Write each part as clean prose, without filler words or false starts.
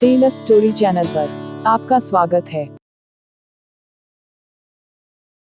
Taylor story channel पर आपका स्वागत है।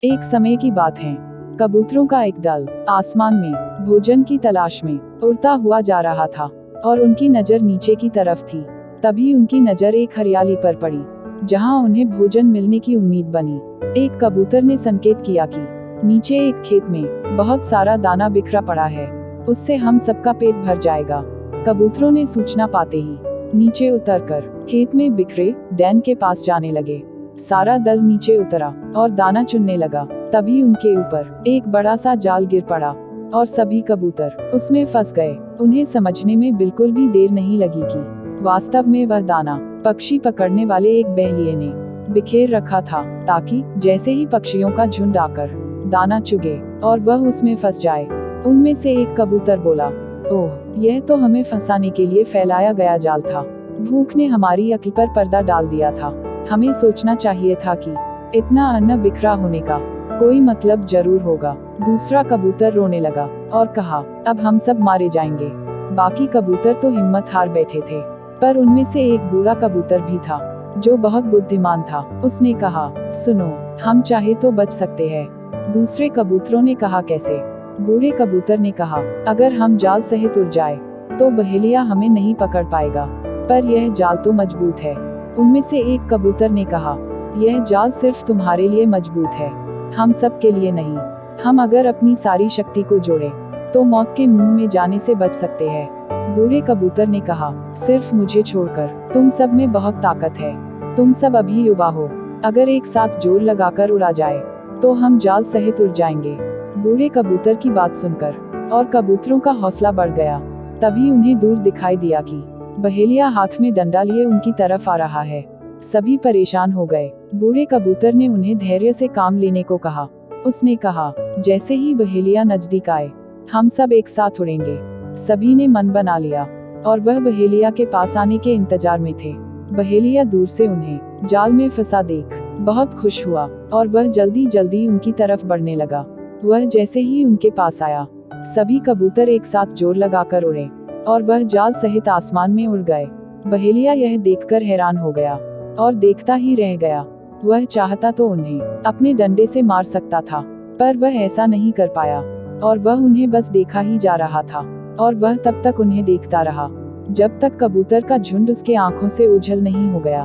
एक समय की बात है। कबूतरों का एक दल आसमान में भोजन की तलाश में उड़ता हुआ जा रहा था और उनकी नजर नीचे की तरफ थी। तभी उनकी नजर एक हरियाली पर पड़ी जहां उन्हें भोजन मिलने की उम्मीद बनी। एक कबूतर ने संकेत किया कि नीचे एक खेत में बहुत सारा दाना बिखरा पड़ा है, उससे हम सबका पेट भर जाएगा। कबूतरों ने सूचना पाते ही नीचे उतरकर खेत में बिखरे डैन के पास जाने लगे। सारा दल नीचे उतरा और दाना चुनने लगा। तभी उनके ऊपर एक बड़ा सा जाल गिर पड़ा और सभी कबूतर उसमें फंस गए। उन्हें समझने में बिल्कुल भी देर नहीं लगी कि वास्तव में वह दाना पक्षी पकड़ने वाले एक बहेलिये ने बिखेर रखा था, ताकि जैसे ही पक्षियों का झुंड आकर दाना चुगे और वह उसमें फंस जाए। उनमें से एक कबूतर बोला, ओह, यह तो हमें फंसाने के लिए फैलाया गया जाल था। भूख ने हमारी अक्ल पर पर्दा डाल दिया था। हमें सोचना चाहिए था कि इतना अन्न बिखरा होने का कोई मतलब जरूर होगा। दूसरा कबूतर रोने लगा और कहा, अब हम सब मारे जाएंगे। बाकी कबूतर तो हिम्मत हार बैठे थे, पर उनमें से एक बूढ़ा कबूतर भी था जो बहुत बुद्धिमान था। उसने कहा, सुनो, हम चाहे तो बच सकते हैं। दूसरे कबूतरों ने कहा, कैसे? बूढ़े कबूतर ने कहा, अगर हम जाल सहित उड़ जाए तो बहेलिया हमें नहीं पकड़ पाएगा, पर यह जाल तो मजबूत है। उनमें से एक कबूतर ने कहा, यह जाल सिर्फ तुम्हारे लिए मजबूत है, हम सब के लिए नहीं। हम अगर अपनी सारी शक्ति को जोड़ें तो मौत के मुंह में जाने से बच सकते हैं। बूढ़े कबूतर ने कहा, सिर्फ मुझे छोड़कर तुम सब में बहुत ताकत है। तुम सब अभी युवा हो, अगर एक साथ जोर लगाकर उड़ा जाए तो हम जाल सहित उड़ जाएंगे। बूढ़े कबूतर की बात सुनकर और कबूतरों का हौसला बढ़ गया। तभी उन्हें दूर दिखाई दिया कि बहेलिया हाथ में डंडा लिए उनकी तरफ आ रहा है। सभी परेशान हो गए। बूढ़े कबूतर ने उन्हें धैर्य से काम लेने को कहा। उसने कहा, जैसे ही बहेलिया नजदीक आए हम सब एक साथ उड़ेंगे। सभी ने मन बना लिया और वह बहेलिया के पास आने के इंतजार में थे। बहेलिया दूर से उन्हें जाल में फंसा देख बहुत खुश हुआ और वह जल्दी जल्दी उनकी तरफ बढ़ने लगा। वह जैसे ही उनके पास आया, सभी कबूतर एक साथ जोर लगाकर उड़े और वह जाल सहित आसमान में उड़ गए। बहेलिया यह देखकर हैरान हो गया और देखता ही रह गया। वह चाहता तो उन्हें अपने डंडे से मार सकता था, पर वह ऐसा नहीं कर पाया और वह उन्हें बस देखा ही जा रहा था। और वह तब तक उन्हें देखता रहा जब तक कबूतर का झुंड उसके आंखों से ओझल नहीं हो गया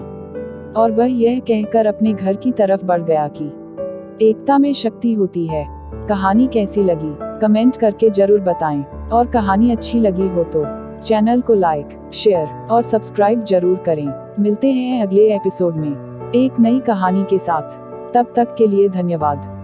और वह यह कहकर अपने घर की तरफ बढ़ गया कि एकता में शक्ति होती है। कहानी कैसी लगी कमेंट करके जरूर बताएं, और कहानी अच्छी लगी हो तो चैनल को लाइक, शेयर और सब्सक्राइब जरूर करें। मिलते हैं अगले एपिसोड में एक नई कहानी के साथ। तब तक के लिए धन्यवाद।